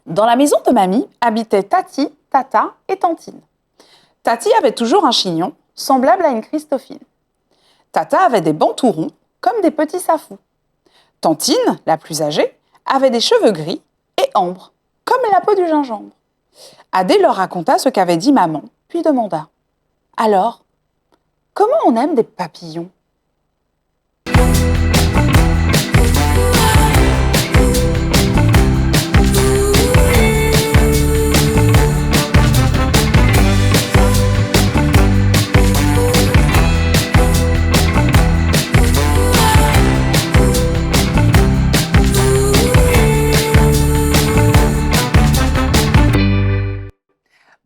Dans la maison de mamie habitaient Tati, Tata et Tantine. Tati avait toujours un chignon, semblable à une Christophine. Tata avait des bantous ronds, comme des petits safous. Tantine, la plus âgée, avait des cheveux gris et ambre, comme la peau du gingembre. Adé leur raconta ce qu'avait dit maman, puis demanda « Alors, comment on aime des papillons ?»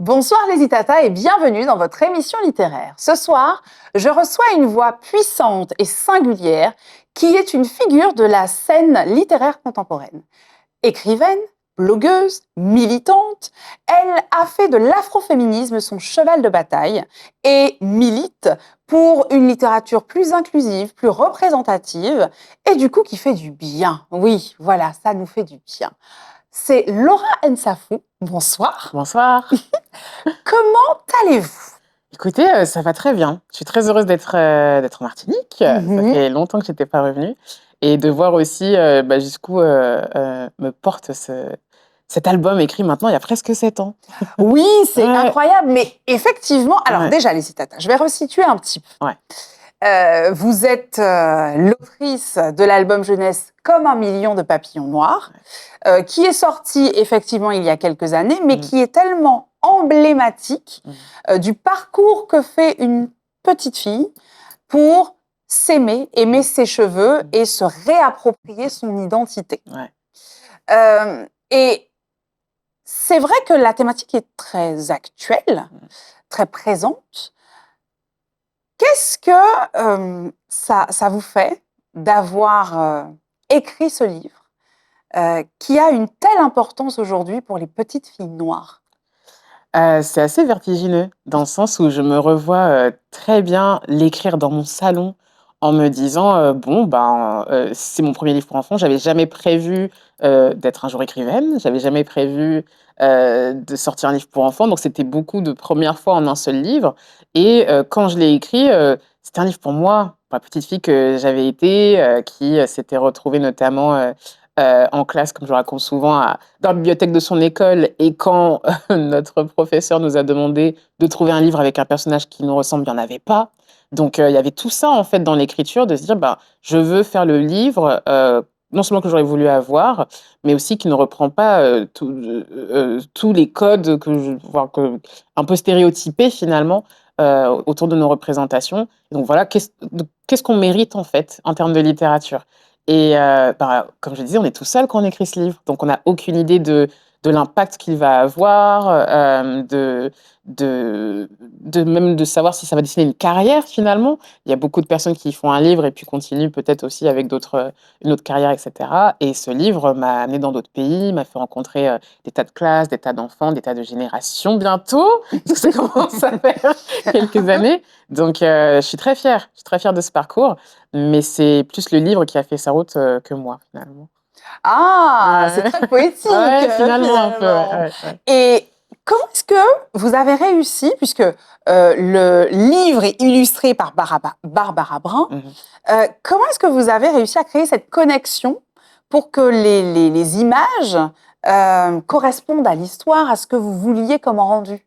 Bonsoir les Itata et bienvenue dans votre émission littéraire. Ce soir, je reçois une voix puissante et singulière qui est une figure de la scène littéraire contemporaine. Écrivaine, blogueuse, militante, elle a fait de l'afroféminisme son cheval de bataille et milite pour une littérature plus inclusive, plus représentative et du coup qui fait du bien. Oui, voilà, ça nous fait du bien. C'est Laura Nsafou. Bonsoir. Bonsoir. Comment allez-vous ? Écoutez, ça va très bien. Je suis très heureuse d'être en Martinique. Ça fait longtemps que je n'étais pas revenue. Et de voir aussi jusqu'où me porte cet album écrit maintenant il y a presque 7 ans. Oui, c'est Ouais. incroyable. Mais effectivement, alors Ouais. déjà, les citatas, je vais resituer un petit peu. Ouais. Vous êtes l'autrice de l'album jeunesse Comme un million de papillons noirs, qui est sorti effectivement il y a quelques années, mais qui est tellement emblématique du parcours que fait une petite fille pour s'aimer, aimer ses cheveux et se réapproprier son identité. Ouais. Et c'est vrai que la thématique est très actuelle, très présente. Qu'est-ce que ça vous fait d'avoir écrit ce livre qui a une telle importance aujourd'hui pour les petites filles noires ? C'est assez vertigineux dans le sens où je me revois très bien l'écrire dans mon salon en me disant c'est mon premier livre pour enfants. J'avais jamais prévu d'être un jour écrivaine. J'avais jamais prévu de sortir un livre pour enfants. Donc c'était beaucoup de premières fois en un seul livre. Et quand je l'ai écrit, c'était un livre pour moi, pour la petite fille que j'avais été, qui s'était retrouvée notamment en classe, comme je le raconte souvent, dans la bibliothèque de son école. Et quand notre professeur nous a demandé de trouver un livre avec un personnage qui nous ressemble, il n'y en avait pas. Donc, il y avait tout ça, en fait, dans l'écriture, de se dire, je veux faire le livre, non seulement que j'aurais voulu avoir, mais aussi qui ne reprend pas tous les codes un peu stéréotypés, finalement, autour de nos représentations. Donc, voilà, qu'est-ce qu'on mérite, en fait, en termes de littérature ? Et comme je le disais, on est tout seul quand on écrit ce livre. Donc, on n'a aucune idée de l'impact qu'il va avoir, même de savoir si ça va dessiner une carrière, finalement. Il y a beaucoup de personnes qui font un livre et puis continuent peut-être aussi avec une autre carrière, etc. Et ce livre m'a amené dans d'autres pays, m'a fait rencontrer des tas de classes, des tas d'enfants, des tas de générations bientôt, parce que ça commence à faire quelques années. Donc, je suis très fière. Je suis très fière de ce parcours. Mais c'est plus le livre qui a fait sa route que moi, finalement. Ah, c'est très poétique. Ouais, finalement, un peu. Ouais. Et comment est-ce que vous avez réussi, puisque le livre est illustré par Barbara Brun, comment est-ce que vous avez réussi à créer cette connexion pour que les images correspondent à l'histoire, à ce que vous vouliez comme rendu ?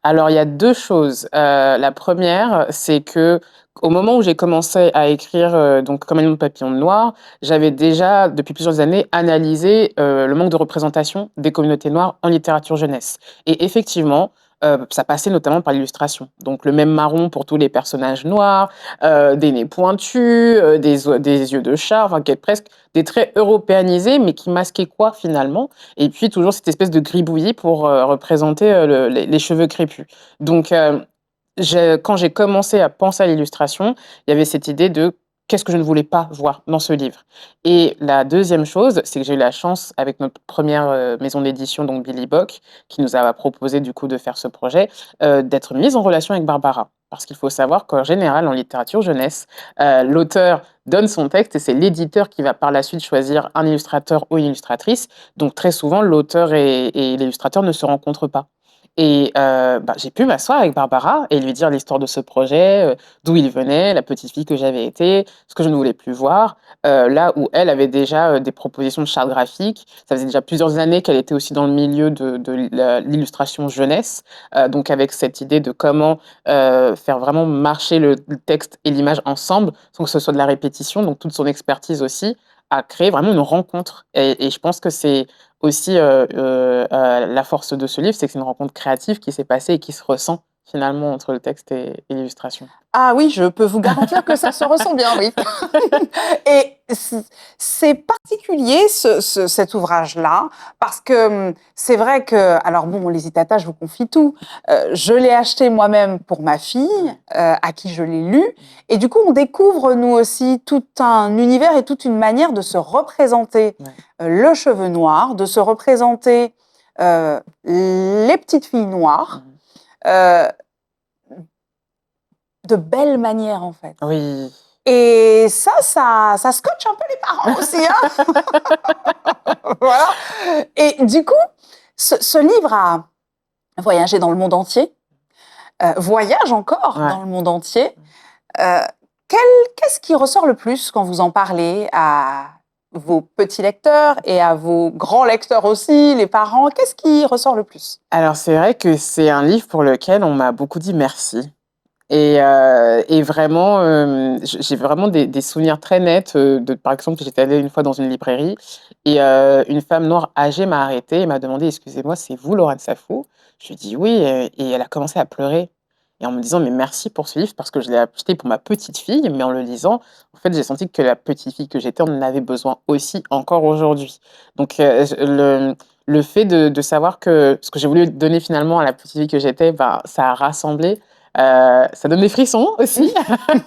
Alors, il y a 2 choses. La première, c'est que au moment où j'ai commencé à écrire donc Comme un million de papillons noirs, j'avais déjà, depuis plusieurs années, analysé le manque de représentation des communautés noires en littérature jeunesse. Et effectivement, ça passait notamment par l'illustration. Donc le même marron pour tous les personnages noirs, des nez pointus, des yeux de chat, enfin presque des traits européanisés, mais qui masquaient quoi finalement ? Et puis toujours cette espèce de gribouillis pour représenter les cheveux crépus. Donc quand j'ai commencé à penser à l'illustration, il y avait cette idée de qu'est-ce que je ne voulais pas voir dans ce livre. Et la deuxième chose, c'est que j'ai eu la chance, avec notre première maison d'édition, donc Billy Bock, qui nous a proposé du coup de faire ce projet, d'être mise en relation avec Barbara. Parce qu'il faut savoir qu'en général, en littérature jeunesse, l'auteur donne son texte et c'est l'éditeur qui va par la suite choisir un illustrateur ou une illustratrice. Donc très souvent, l'auteur et l'illustrateur ne se rencontrent pas. Et j'ai pu m'asseoir avec Barbara et lui dire l'histoire de ce projet, d'où il venait, la petite fille que j'avais été, ce que je ne voulais plus voir. Là où elle avait déjà des propositions de charte graphique. Ça faisait déjà plusieurs années qu'elle était aussi dans le milieu de l'illustration jeunesse. Donc avec cette idée de comment faire vraiment marcher le texte et l'image ensemble, sans que ce soit de la répétition. Donc toute son expertise aussi a créé vraiment une rencontre. Et je pense que c'est aussi la force de ce livre, c'est que c'est une rencontre créative qui s'est passée et qui se ressent finalement entre le texte et l'illustration. Ah oui, je peux vous garantir que ça se ressent bien, oui. Et c'est particulier cet ouvrage-là, parce que c'est vrai que, alors bon, les Itata, je vous confie tout, je l'ai acheté moi-même pour ma fille, à qui je l'ai lu, et du coup, on découvre nous aussi tout un univers et toute une manière de se représenter le cheveu noir, de se représenter les petites filles noires. De belle manière, en fait. Oui. Et ça scotche un peu les parents aussi, hein. Voilà. Et du coup, ce livre a voyagé dans le monde entier, voyage encore dans le monde entier. Qu'est-ce qui ressort le plus quand vous en parlez à vos petits lecteurs et à vos grands lecteurs aussi, les parents? Qu'est-ce qui ressort le plus? Alors, c'est vrai que c'est un livre pour lequel on m'a beaucoup dit merci. Et vraiment, j'ai vraiment des souvenirs très nets, par exemple, j'étais allée une fois dans une librairie et une femme noire âgée m'a arrêtée et m'a demandé: «Excusez-moi, c'est vous Laurent Safou?» Je lui ai dit: «Oui», et elle a commencé à pleurer et en me disant: «Mais merci pour ce livre parce que je l'ai acheté pour ma petite fille, mais en le lisant, en fait, j'ai senti que la petite fille que j'étais en avait besoin aussi encore aujourd'hui». Donc je le fait de savoir que ce que j'ai voulu donner finalement à la petite fille que j'étais, ça a rassemblé. Ça donne des frissons aussi.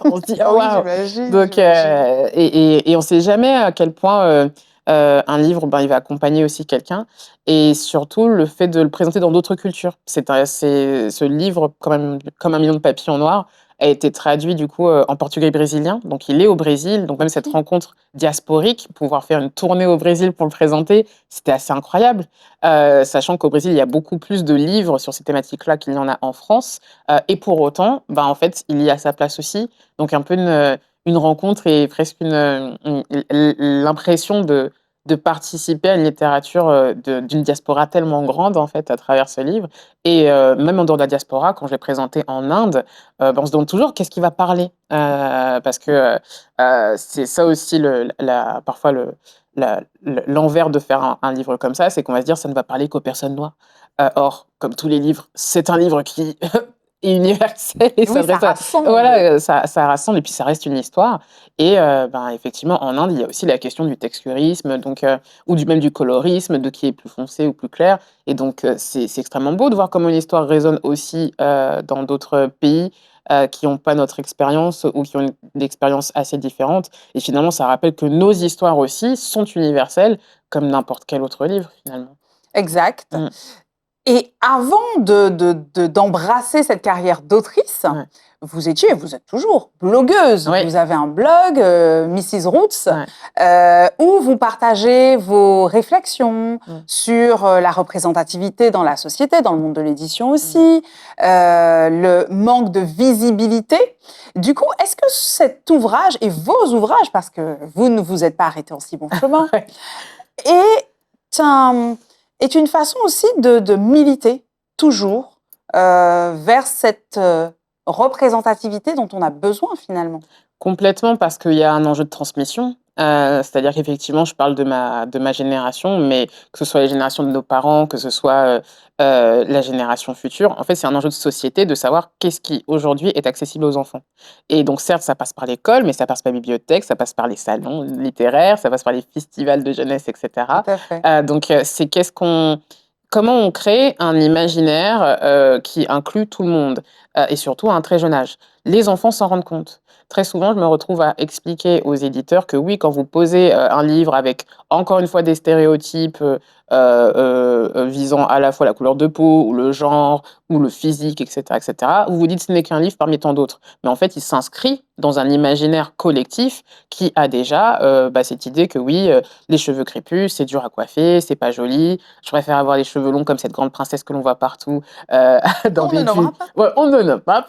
On se dit: «Oh Oui, waouh!» j'imagine, Donc et on sait jamais à quel point, un livre, il va accompagner aussi quelqu'un et surtout le fait de le présenter dans d'autres cultures. C'est ce livre, quand même, comme 1 million de papillons noirs, a été traduit du coup, en portugais brésilien. Donc il est au Brésil, donc même cette rencontre diasporique, pouvoir faire une tournée au Brésil pour le présenter, c'était assez incroyable. Sachant qu'au Brésil, il y a beaucoup plus de livres sur ces thématiques-là qu'il y en a en France. Et pour autant, en fait, il y a sa place aussi. Donc un peu une rencontre et presque l'impression de participer à une littérature, d'une diaspora tellement grande, en fait, à travers ce livre. Et même en dehors de la diaspora, quand je l'ai présenté en Inde, on se demande toujours qu'est-ce qui va parler? Parce que, c'est ça aussi parfois l'envers de faire un livre comme ça, c'est qu'on va se dire: «Ça ne va parler qu'aux personnes noires». Or, comme tous les livres, c'est un livre qui est universel et oui, ça s'adresse à rassemble. voilà, ça rassemble et puis ça reste une histoire et effectivement, en Inde, il y a aussi la question du texturisme, donc ou même du colorisme, de qui est plus foncé ou plus clair et donc c'est extrêmement beau de voir comment une histoire résonne aussi, dans d'autres pays, qui n'ont pas notre expérience ou qui ont une expérience assez différente et finalement, ça rappelle que nos histoires aussi sont universelles comme n'importe quel autre livre, finalement. Exact. Mmh. Et avant d'embrasser cette carrière d'autrice, Ouais. vous êtes toujours blogueuse. Oui. Vous avez un blog, Mrs Roots, Ouais. où vous partagez vos réflexions Mmh. sur la représentativité dans la société, dans le monde de l'édition aussi, le manque de visibilité. Du coup, est-ce que cet ouvrage et vos ouvrages, parce que vous ne vous êtes pas arrêté en si bon chemin, Ouais. est une façon aussi de militer toujours vers cette représentativité dont on a besoin finalement. Complètement, parce qu'il y a un enjeu de transmission. C'est-à-dire qu'effectivement, je parle de ma génération, mais que ce soit les générations de nos parents, que ce soit, la génération future, en fait, c'est un enjeu de société de savoir qu'est-ce qui, aujourd'hui, est accessible aux enfants. Et donc certes, ça passe par l'école, mais ça passe par la bibliothèque, ça passe par les salons littéraires, ça passe par les festivals de jeunesse et cetera. Tout à fait. Donc c'est comment on crée un imaginaire, qui inclut tout le monde, et surtout à un très jeune âge. les enfants s'en rendent compte. Très souvent, je me retrouve à expliquer aux éditeurs que oui, quand vous posez un livre avec, encore une fois, des stéréotypes visant à la fois la couleur de peau, ou le genre, ou le physique, etc., vous vous dites que ce n'est qu'un livre parmi tant d'autres. Mais en fait, il s'inscrit dans un imaginaire collectif qui a déjà cette idée que oui, les cheveux crépus, c'est dur à coiffer, c'est pas joli. Je préfère avoir les cheveux longs comme cette grande princesse que l'on voit partout dans On ne des pubs. nommera pas. Ouais, on ne nomme pas,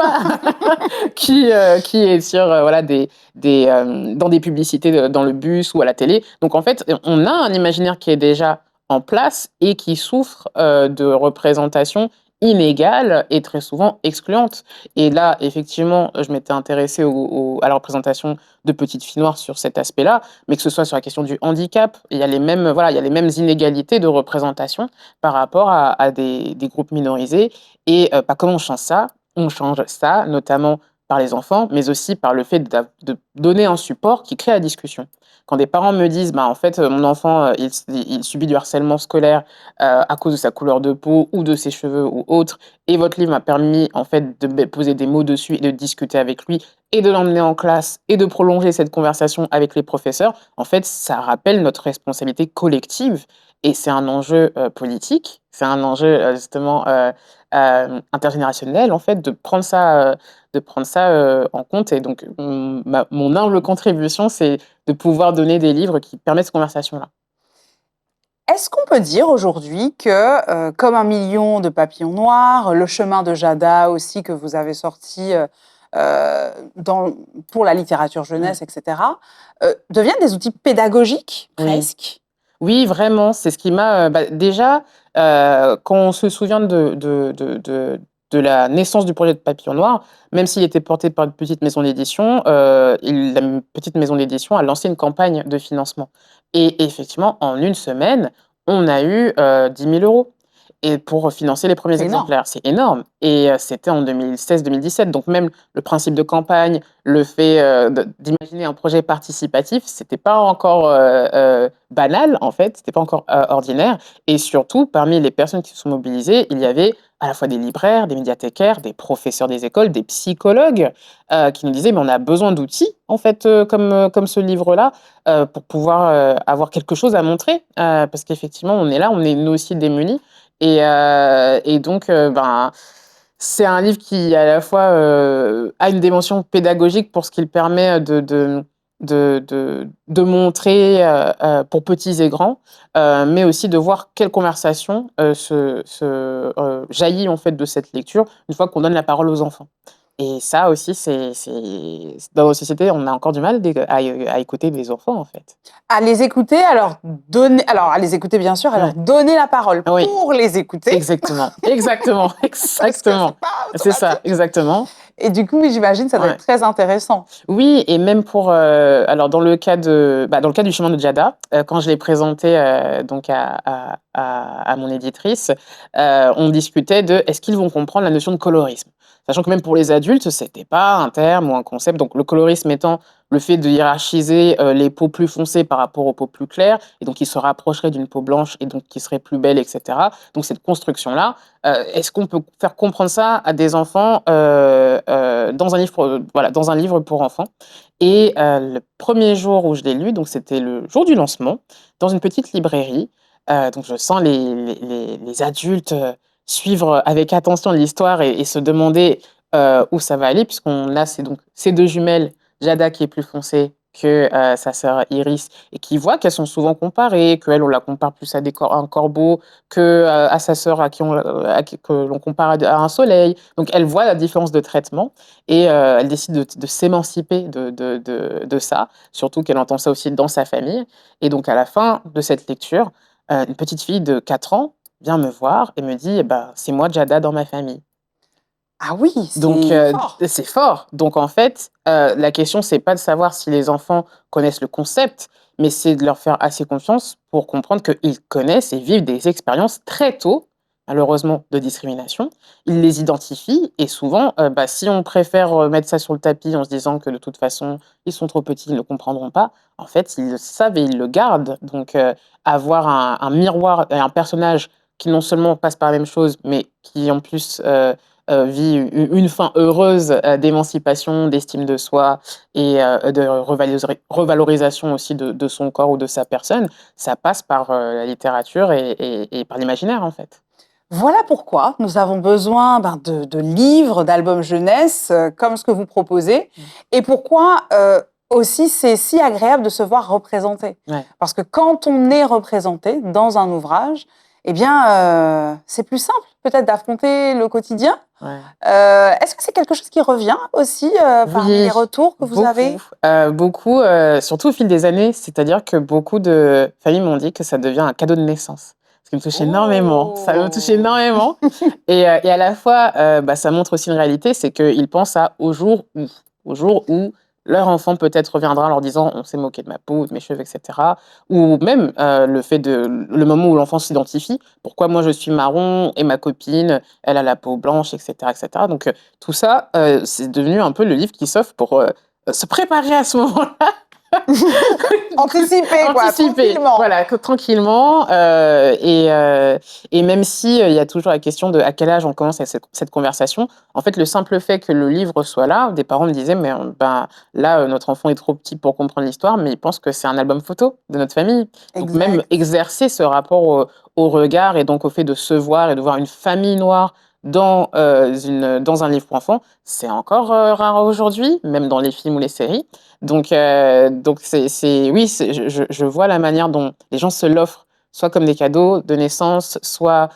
qui est sur voilà dans des publicités dans le bus ou à la télé. Donc en fait, on a un imaginaire qui est déjà en place et qui souffre de représentations inégales et très souvent excluantes. Et là, effectivement, je m'étais intéressée à la représentation de petites filles noires sur cet aspect-là, mais que ce soit sur la question du handicap, il y a les mêmes, voilà, il y a les mêmes inégalités de représentation par rapport à des groupes minorisés. Et comment on change ça? On change ça, notamment par les enfants, mais aussi par le fait de donner un support qui crée la discussion. Quand des parents me disent, bah, en fait, mon enfant, il subit du harcèlement scolaire à cause de sa couleur de peau ou de ses cheveux ou autre, et votre livre m'a permis, en fait, de poser des mots dessus et de discuter avec lui et de l'emmener en classe et de prolonger cette conversation avec les professeurs, en fait, ça rappelle notre responsabilité collective et c'est un enjeu politique, c'est un enjeu justement intergénérationnel, en fait, de prendre ça en compte. Et donc, mon humble contribution, c'est de pouvoir donner des livres qui permettent cette conversation-là. Est-ce qu'on peut dire aujourd'hui que, comme 1 million de papillons noirs, le chemin de Jada aussi que vous avez sorti pour la littérature jeunesse, etc., deviennent des outils pédagogiques Oui. presque? Oui, vraiment, c'est ce qui m'a déjà, quand on se souvient de la naissance du projet de Papillon Noir, même s'il était porté par une petite maison d'édition, la petite maison d'édition a lancé une campagne de financement et effectivement, en une semaine, on a eu 10 000 € et pour financer les premiers C'est énorme. exemplaires. C'est énorme et c'était en 2016-2017, donc même le principe de campagne, le fait, d'imaginer un projet participatif, c'était pas encore, banal, en fait, c'était pas encore, ordinaire et surtout, parmi les personnes qui se sont mobilisées, il y avait à la fois des libraires, des médiathécaires, des professeurs des écoles, des psychologues, qui nous disaient: «Mais on a besoin d'outils, en fait, comme ce livre-là, pour pouvoir, avoir quelque chose à montrer». Parce qu'effectivement, on est là, on est nous aussi démunis et donc c'est un livre qui, à la fois, a une dimension pédagogique pour ce qu'il permet de montrer, pour petits et grands, mais aussi de voir quelle conversation, jaillit, en fait, de cette lecture, une fois qu'on donne la parole aux enfants. Et ça aussi, dans nos sociétés, on a encore du mal à écouter les enfants, en fait. À les écouter, alors à les écouter bien sûr, à leur Ouais. donner la parole Oui. pour les écouter, Exactement, exactement, parce que exactement. c'est pas C'est ça, automatique. exactement. Et du coup, oui, j'imagine, ça doit Ouais. être très intéressant. Oui et même pour, alors dans le cas dans le cas du chemin de Djada, quand je l'ai présenté, donc à mon éditrice, on discutait de: «Est-ce qu'ils vont comprendre la notion de colorisme?» Sachant que même pour les adultes, c'était pas un terme ou un concept, donc le colorisme étant le fait de hiérarchiser, les peaux plus foncées par rapport aux peaux plus claires et donc qui se rapprocheraient d'une peau blanche et donc qui serait plus belle et cetera. Donc cette construction-là, est-ce qu'on peut faire comprendre ça à des enfants, dans un livre voilà, dans un livre pour enfants? Et le premier jour où je l'ai lu, donc c'était le jour du lancement, dans une petite librairie, donc je sens les adultes, suivre avec attention l'histoire et se demander, où ça va aller puisqu'on a ces 2 jumelles, Jada qui est plus foncée que, sa sœur Iris et qui voit qu'elles sont souvent comparées, qu'elle, on la compare plus à un corbeau que, à sa sœur que l'on compare à un soleil. Donc elle voit la différence de traitement et elle décide de s'émanciper de ça, surtout qu'elle entend ça aussi dans sa famille et donc à la fin de cette lecture, une petite fille de 4 ans vient me voir et me dit: «Eh ben, c'est moi Jada dans ma famille». Ah oui, Donc c'est fort. c'est fort. Donc en fait, la question, c'est pas de savoir si les enfants connaissent le concept, mais c'est de leur faire assez confiance pour comprendre qu'ils connaissent et vivent des expériences très tôt, malheureusement, de discrimination. Ils les identifient et souvent, si on préfère, mettre ça sur le tapis en se disant que de toute façon, ils sont trop petits, ils ne comprendront pas, en fait, ils le savent et ils le gardent. Donc avoir un miroir et un personnage qui non seulement passe par la même chose, mais qui en plus, vit une fin heureuse d'émancipation, d'estime de soi et de revalorisation aussi de son corps ou de sa personne, ça passe par la littérature et par l'imaginaire, en fait. Voilà pourquoi nous avons besoin de livres, d'albums jeunesse, comme ce que vous proposez, et pourquoi aussi c'est si agréable de se voir représenté. Ouais. Parce que quand on est représenté dans un ouvrage, eh bien, c'est plus simple peut-être d'affronter le quotidien. Ouais. Est-ce que c'est quelque chose qui revient aussi parmi Oui, les retours que vous avez? beaucoup, surtout au fil des années. C'est-à-dire que beaucoup de familles m'ont dit que ça devient un cadeau de naissance. Ce qui me touche énormément. Ça me touche Oh! énormément et à la fois, ça montre aussi une réalité, c'est qu'ils pensent au jour où leur enfant peut-être reviendra en leur disant: «On s'est moqué de ma peau, de mes cheveux» et cetera. Ou même, le moment où l'enfant s'identifie: «Pourquoi moi je suis marron et ma copine, elle a la peau blanche?» et cetera et cetera. Donc tout ça, c'est devenu un peu le livre qui s'offre pour, se préparer à ce moment-là. Anticiper quoi, Anticiper, tranquillement. voilà, que tranquillement, et même si, il y a toujours la question de à quel âge on commence avec cette conversation. En fait, le simple fait que le livre soit là, des parents me disaient: «Mais, là, notre enfant est trop petit pour comprendre l'histoire, mais il pense que c'est un album photo de notre famille». Donc même Exact. exercer ce rapport au regard et donc au fait de se voir et de voir une famille noire dans un livre pour enfants, c'est encore, rare aujourd'hui, même dans les films ou les séries. Donc oui, je vois la manière dont les gens se l'offrent, soit comme des cadeaux de naissance, soit,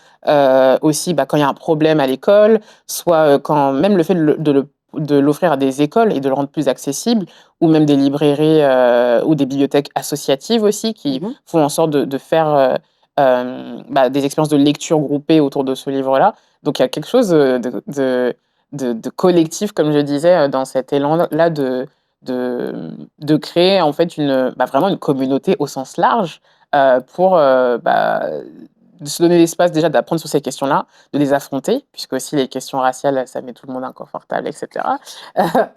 aussi, quand il y a un problème à l'école, soit, quand même le fait de l'offrir à des écoles et de le rendre plus accessible ou même des librairies, ou des bibliothèques associatives aussi qui Mmh. font en sorte de faire, des expériences de lecture groupées autour de ce livre-là. Donc il y a quelque chose, de collectif, comme je disais, dans cet élan-là de créer en fait vraiment une communauté au sens large, pour, de se donner l'espace déjà d'apprendre sur ces questions-là, de les affronter, puisque aussi les questions raciales, ça met tout le monde inconfortable et cetera.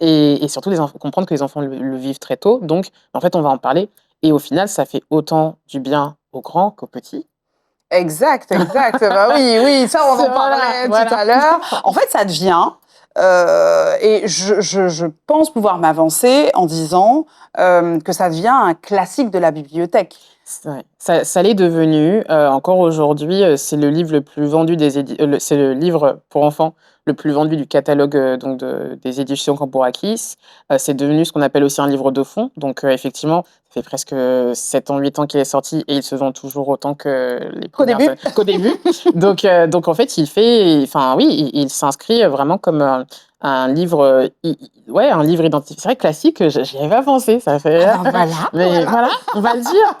Et surtout comprendre que les enfants le vivent très tôt, donc en fait, on va en parler et au final, ça fait autant du bien aux grands qu'aux petits. Exact, exact. Bah oui, oui, ça on C'est en parlait tout voilà. à l'heure. En fait, ça devient, et je pense pouvoir m'avancer en disant que ça devient un classique de la bibliothèque. C'est vrai. Ça l'est devenu, encore aujourd'hui, c'est le livre le plus vendu c'est le livre pour enfants le plus vendu du catalogue, donc des éditions Cambourakis. C'est devenu ce qu'on appelle aussi un livre de fond, donc effectivement, ça fait presque, 7 ans, 8 ans qu'il est sorti et il se vend toujours autant que les Qu'au premières début. qu'au début. Donc en fait, il s'inscrit vraiment comme, un livre, un livre identifié. C'est vrai classique, j'y avais pas pensé, ça fait Ah ben voilà, mais voilà. voilà, on va le dire.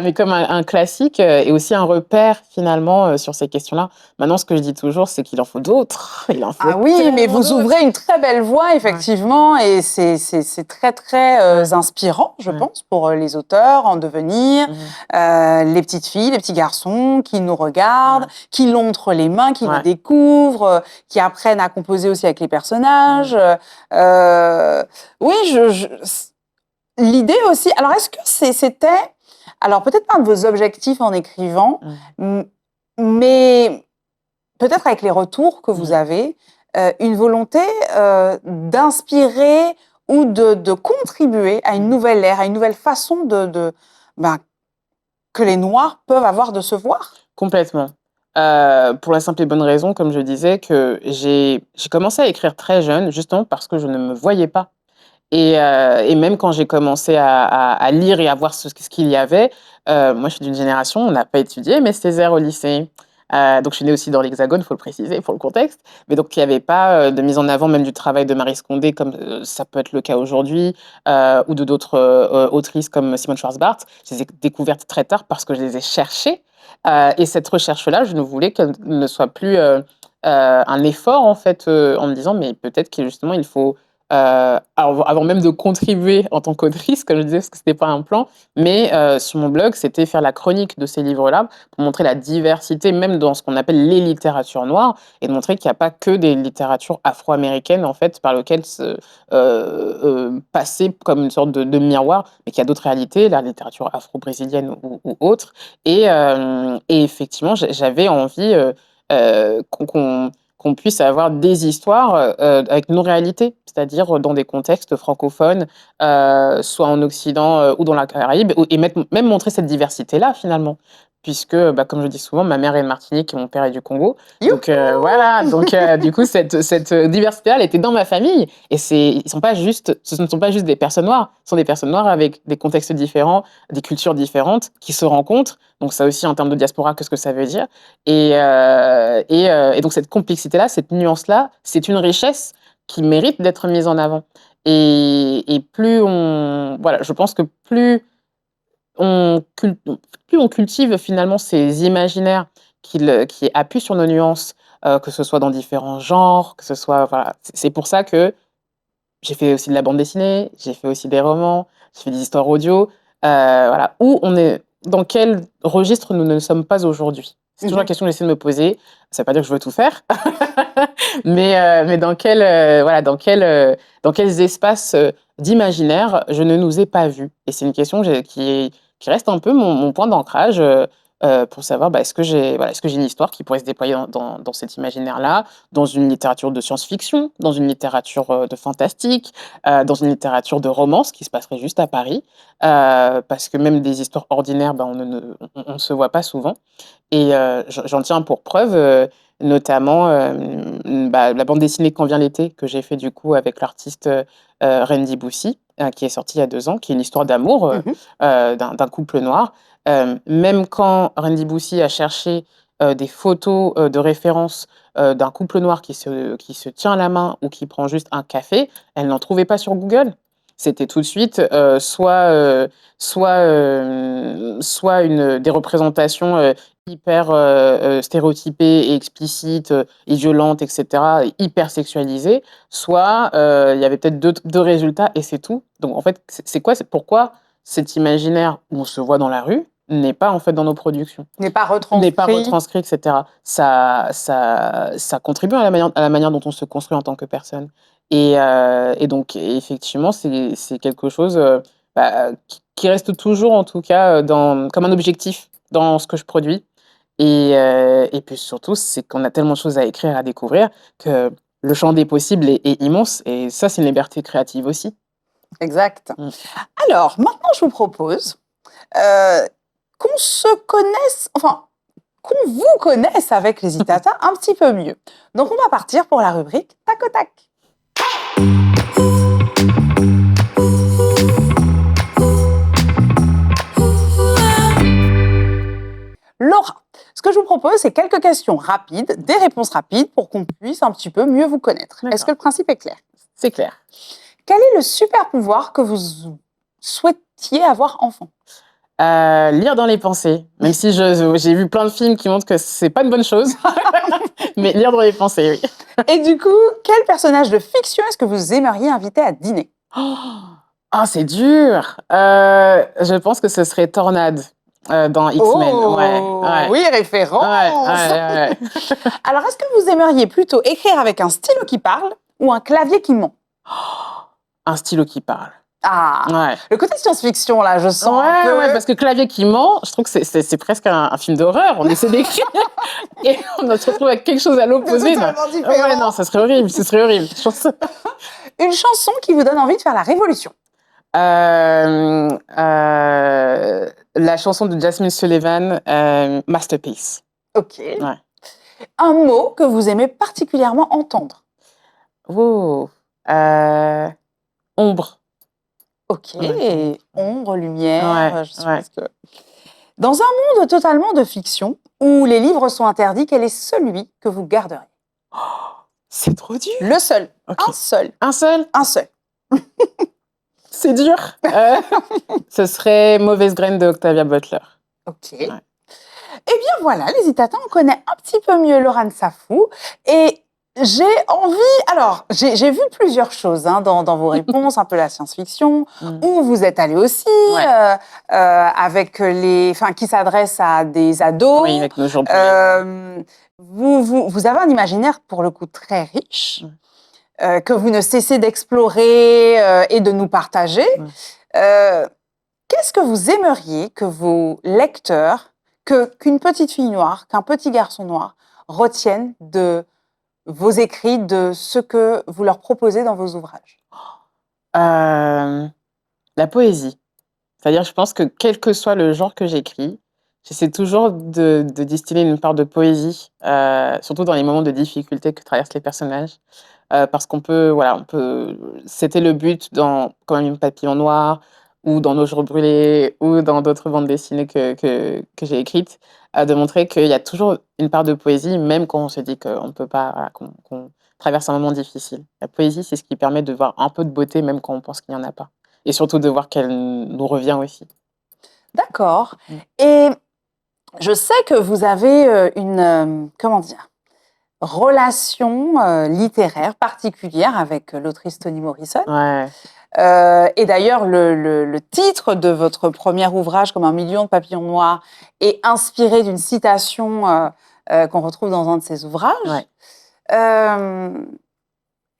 Mais comme un classique, et aussi un repère finalement, sur ces questions-là. Maintenant, ce que je dis toujours, c'est qu'il en faut d'autres. Il en faut Ah oui, mais tellement vous d'autres. ouvrez une très belle voie, Ouais, effectivement, et c'est très, très ouais, inspirant, je ouais. pense, pour les auteurs en devenir, Mmh. les petites filles, les petits garçons qui nous regardent, Ouais, qui l'ont entre les mains, qui le ouais. découvrent, qui apprennent à composer aussi avec les Mmh. personnages. Oui, l'idée aussi. Alors, est-ce que c'était, alors peut-être pas un de vos objectifs en écrivant, Mmh. m- mais peut-être avec les retours que vous Mmh. avez, une volonté d'inspirer ou de contribuer à une Mmh. nouvelle ère, à une nouvelle façon ben, que les Noirs peuvent avoir de se voir? Complètement. Pour la simple et bonne raison, comme je disais, que j'ai commencé à écrire très jeune, justement parce que je ne me voyais pas. Et même quand j'ai commencé à lire et à voir ce qu'il y avait, moi je suis d'une génération, on n'a pas étudié Mestizer au lycée. Donc je suis née aussi dans l'Hexagone, il faut le préciser pour le contexte. Mais donc il y avait pas, de mise en avant même du travail de Maryse Condé comme, ça peut être le cas aujourd'hui, ou de d'autres, autrices comme Simone Schwarz-Barth. Je les ai découvertes très tard parce que je les ai cherchées, et cette recherche-là, je ne voulais qu'elle ne soit plus, un effort en fait, en me disant: «Mais peut-être que justement il faut». Avant même de contribuer en tant qu'autrice, comme je disais, parce que c'était pas un plan, mais sur mon blog, c'était faire la chronique de ces livres-là pour montrer la diversité, même dans ce qu'on appelle les littératures noires, et de montrer qu'il n'y a pas que des littératures afro-américaines, en fait, par lesquelles passer comme une sorte de miroir, mais qu'il y a d'autres réalités, la littérature afro-brésilienne ou autre. Et effectivement, j'avais envie qu'on qu'on puisse avoir des histoires avec nos réalités, c'est-à-dire dans des contextes francophones, soit en Occident ou dans la Caraïbe, et même montrer cette diversité-là finalement. Puisque, bah, comme je dis souvent, ma mère est de Martinique et mon père est du Congo. Donc voilà, donc du coup, cette diversité-là, elle était dans ma famille. Et ce ne sont pas juste des personnes noires, ce sont des personnes noires avec des contextes différents, des cultures différentes qui se rencontrent. Donc ça aussi, en termes de diaspora, qu'est-ce que ça veut dire? Et donc cette complexité-là, cette nuance-là, c'est une richesse qui mérite d'être mise en avant. Et voilà, je pense que on, plus on cultive finalement ces imaginaires qui appuient sur nos nuances, que ce soit dans différents genres, que ce soit, voilà. C'est pour ça que j'ai fait aussi de la bande dessinée, j'ai fait aussi des romans, j'ai fait des histoires audio, voilà. Dans quel registre nous ne sommes pas aujourd'hui? C'est toujours la question que j'essaie de me poser. Ça veut pas dire que je veux tout faire, mais voilà, dans quels espaces d'imaginaire je ne nous ai pas vus. Et c'est une question qui reste un peu mon point d'ancrage pour savoir est-ce que j'ai une histoire qui pourrait se déployer dans cet imaginaire-là, dans une littérature de science-fiction, dans une littérature de fantastique, dans une littérature de romance qui se passerait juste à Paris, parce que même des histoires ordinaires, ben, on ne se voit pas souvent. Et j'en tiens pour preuve notamment la bande dessinée Quand vient l'été, que j'ai fait du coup avec l'artiste Randy Boussy, qui est sortie il y a 2 ans, qui est une histoire d'amour d'un couple noir. Même quand Randy Boussy a cherché des photos de référence d'un couple noir qui se tient la main ou qui prend juste un café, elle n'en trouvait pas sur Google. C'était tout de suite soit des représentations hyper stéréotypées et explicites et violentes, etc., hyper sexualisées, soit il y avait peut-être deux résultats et c'est tout. Donc en fait, c'est pourquoi cet imaginaire où on se voit dans la rue n'est pas en fait dans nos productions, n'est pas retranscrit, etc. Ça contribue à la manière dont on se construit en tant que personne. Et donc effectivement, c'est quelque chose qui reste toujours en tout cas comme un objectif dans ce que je produis. Et puis surtout, c'est qu'on a tellement de choses à écrire, à découvrir, que le champ des possibles est immense. Et ça, c'est une liberté créative aussi. Exact. Alors, maintenant, je vous propose qu'on se connaisse, enfin, qu'on vous connaisse avec les Itata un petit peu mieux. Donc, on va partir pour la rubrique Tac au tac. Laura, ce que je vous propose, c'est quelques questions rapides, des réponses rapides pour qu'on puisse un petit peu mieux vous connaître. Est-ce que le principe est clair? C'est clair. Quel est le super pouvoir que vous souhaitiez avoir enfant? Lire dans les pensées, même si j'ai vu plein de films qui montrent que c'est pas une bonne chose, mais lire dans les pensées, oui. Et du coup, quel personnage de fiction est-ce que vous aimeriez inviter à dîner? Oh, c'est dur. Je pense que ce serait Tornade dans X-Men. Ouais. Oui, référence. Ouais. Alors, est-ce que vous aimeriez plutôt écrire avec un stylo qui parle ou un clavier qui ment? Un stylo qui parle. Ah, ouais. Le côté science-fiction, là, je sens un peu... Ouais, parce que clavier qui ment, je trouve que c'est presque un film d'horreur. On essaie d'écrire et on se retrouve avec quelque chose à l'opposé. Ouais, non, ça serait horrible, Une chanson qui vous donne envie de faire la révolution? La chanson de Jasmine Sullivan, Masterpiece. Ok. Ouais. Un mot que vous aimez particulièrement entendre? Ombre. Ok, ombre, lumière, je suppose que... Dans un monde totalement de fiction, où les livres sont interdits, quel est celui que vous garderiez? C'est trop dur. Le seul. Okay. Un seul. Un seul. C'est dur. Ce serait Mauvaise graine de Octavia Butler. Ok. Ouais. Eh bien voilà, les Itata, on connaît un petit peu mieux Laurent Safou. Et j'ai envie... Alors, j'ai vu plusieurs choses dans vos réponses, un peu la science-fiction, où vous êtes allé aussi, avec qui s'adressent à des ados. Oui, avec nos jours. Vous avez un imaginaire, pour le coup, très riche, que vous ne cessez d'explorer et de nous partager. Qu'est-ce que vous aimeriez que vos lecteurs, qu'une petite fille noire, qu'un petit garçon noir retiennent de vos écrits de ce que vous leur proposez dans vos ouvrages? La poésie. C'est-à-dire, je pense que quel que soit le genre que j'écris, j'essaie toujours de distiller une part de poésie, surtout dans les moments de difficulté que traversent les personnages. Parce qu'on peut, voilà, on peut. C'était le but dans Quand même une papillon noir, ou dans Nos jours brûlés, ou dans d'autres bandes dessinées que j'ai écrites, de montrer qu'il y a toujours une part de poésie, même quand on se dit qu'on ne peut pas, voilà, qu'on traverse un moment difficile. La poésie, c'est ce qui permet de voir un peu de beauté, même quand on pense qu'il n'y en a pas. Et surtout de voir qu'elle nous revient aussi. D'accord. Mm. Et je sais que vous avez comment dire, relation littéraire particulière avec l'autrice Toni Morrison. Ouais. Et d'ailleurs, le titre de votre premier ouvrage, Comme un million de papillons noirs, est inspiré d'une citation qu'on retrouve dans un de ses ouvrages. Ouais.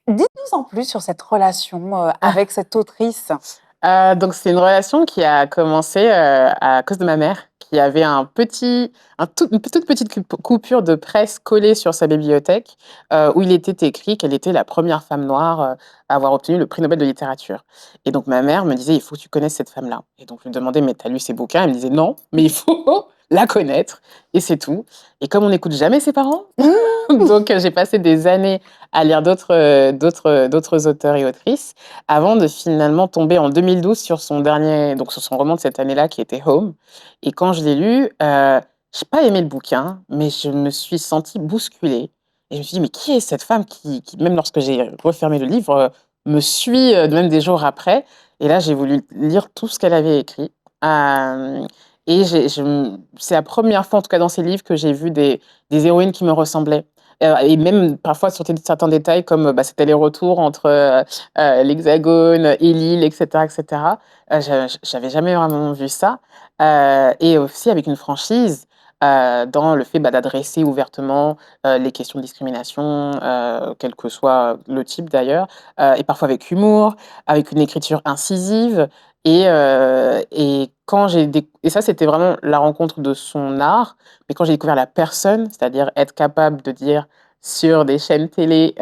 Dites-nous en plus sur cette relation avec cette autrice. Donc c'est une relation qui a commencé, à cause de ma mère, qui avait une toute petite coupure de presse collée sur sa bibliothèque, où il était écrit qu'elle était la première femme noire, à avoir obtenu le prix Nobel de littérature. Et donc ma mère me disait: «Il faut que tu connaisses cette femme-là». Et donc je lui demandais: «Mais tu as lu ses bouquins?» Elle me disait: «Non, mais il faut la connaître et c'est tout». Et comme on n'écoute jamais ses parents, donc j'ai passé des années à lire d'autres auteurs et autrices, avant de finalement tomber en 2012 sur sur son roman de cette année-là qui était Home. Et quand je l'ai lu, j'ai pas aimé le bouquin, mais je me suis sentie bousculée. Et je me suis dit: «Mais qui est cette femme qui même lorsque j'ai refermé le livre, me suit, même des jours après?» Et là, j'ai voulu lire tout ce qu'elle avait écrit. Hem et c'est la première fois, en tout cas dans ses livres, que j'ai vu des héroïnes qui me ressemblaient. Et même parfois sur certains détails comme, c'était les retours entre, l'Hexagone et l'île, et cetera, et cetera. J'avais jamais vraiment vu ça, et aussi avec une franchise, dans le fait, d'adresser ouvertement, les questions de discrimination, quel que soit le type d'ailleurs, et parfois avec humour, avec une écriture incisive. Et quand et ça, c'était vraiment la rencontre de son art. Mais quand j'ai découvert la personne, c'est-à-dire être capable de dire sur des chaînes télé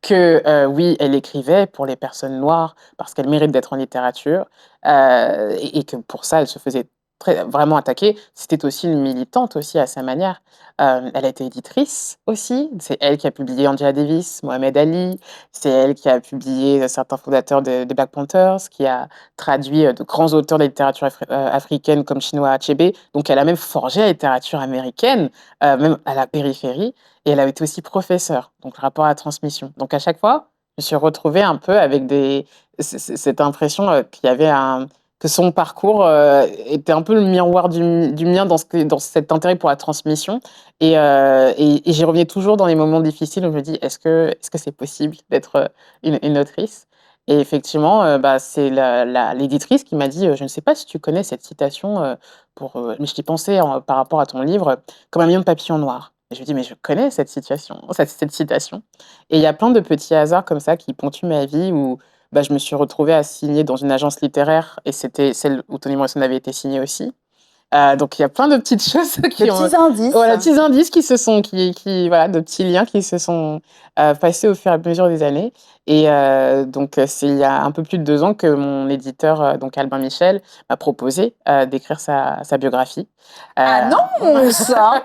que, oui, elle écrivait pour les personnes noires parce qu'elle mérite d'être en littérature, et que pour ça, elle se faisait vraiment attaquer. C'était aussi une militante aussi à sa manière. Elle a été éditrice aussi. C'est elle qui a publié Angela Davis, Mohamed Ali. C'est elle qui a publié, certains fondateurs des Black Panthers, qui a traduit, de grands auteurs de la littérature africaine comme Chinua Achebe. Donc elle a même forgé la littérature américaine, même à la périphérie. Et elle a été aussi professeure, donc le rapport à la transmission. Donc à chaque fois, je me suis retrouvée un peu avec cette impression, qu'il y avait que son parcours, était un peu le miroir du mien dans cet intérêt pour la transmission. Et j'y revenais toujours dans les moments difficiles où je me dis: «Est-ce que c'est possible d'être, une autrice?» Et effectivement, c'est l'éditrice qui m'a dit: «Je ne sais pas si tu connais cette citation, mais je t'y pensais par rapport à ton livre, Comme un million de papillons noirs». Et je lui dis: «Mais je connais cette citation». Et il y a plein de petits hasards comme ça qui ponctuent ma vie où, je me suis retrouvée à signer dans une agence littéraire, et c'était celle où Toni Morrison avait été signée aussi. Donc il y a plein de petites choses De qui ont petits indices. voilà, petits indices qui voilà, de petits liens qui se sont, passés au fur et à mesure des années. Et donc c'est il y a un peu plus de 2 ans que mon éditeur, donc Albin Michel, m'a proposé, d'écrire sa biographie. Ah non, ça!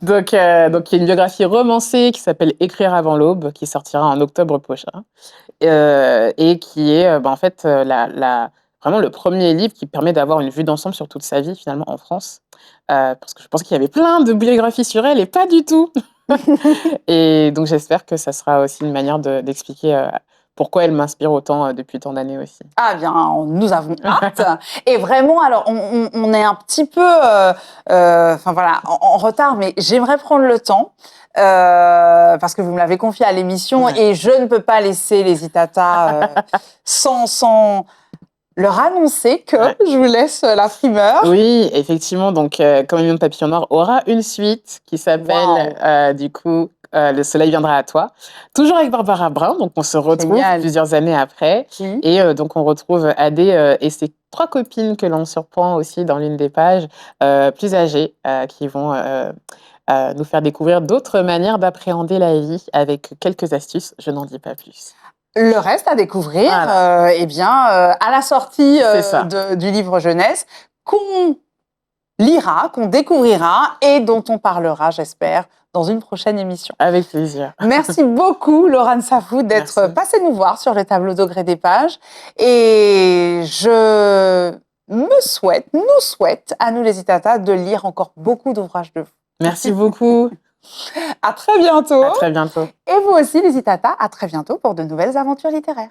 Donc il y a une biographie romancée qui s'appelle Écrire avant l'aube, qui sortira en octobre prochain, et qui est, en fait, vraiment le premier livre qui permet d'avoir une vue d'ensemble sur toute sa vie finalement en France. Parce que je pensais qu'il y avait plein de biographies sur elle et pas du tout. Et donc j'espère que ça sera aussi une manière d'expliquer, pourquoi elle m'inspire autant, depuis tant d'années aussi. Ah bien, nous avons hâte. Et vraiment, alors, on est un petit peu, enfin voilà, en retard, mais j'aimerais prendre le temps, parce que vous me l'avez confié à l'émission, Ouais. et je ne peux pas laisser les Itata sans leur annoncer que Ouais. je vous laisse la primeur. Oui, effectivement, donc Comme un million de papillons noirs aura une suite qui s'appelle, du coup, Le soleil viendra à toi. Toujours avec Barbara Brown, donc on se retrouve Génial. plusieurs années après. Oui. Et donc on retrouve Adé, et ses 3 copines que l'on surprend aussi dans l'une des pages, plus âgées, qui vont, nous faire découvrir d'autres manières d'appréhender la vie avec quelques astuces. Je n'en dis pas plus. Le reste à découvrir, Voilà. à la sortie C'est ça. du livre jeunesse, qu'on lira, qu'on découvrira et dont on parlera, j'espère, dans une prochaine émission. Avec plaisir. Merci beaucoup, Laurane Safou, d'être Merci. passée nous voir sur le tableau d'Au gré des pages. Et je nous souhaite, à nous les Itata, de lire encore beaucoup d'ouvrages de vous. Merci beaucoup. À très bientôt. À très bientôt. Et vous aussi, les Itata, à très bientôt pour de nouvelles aventures littéraires.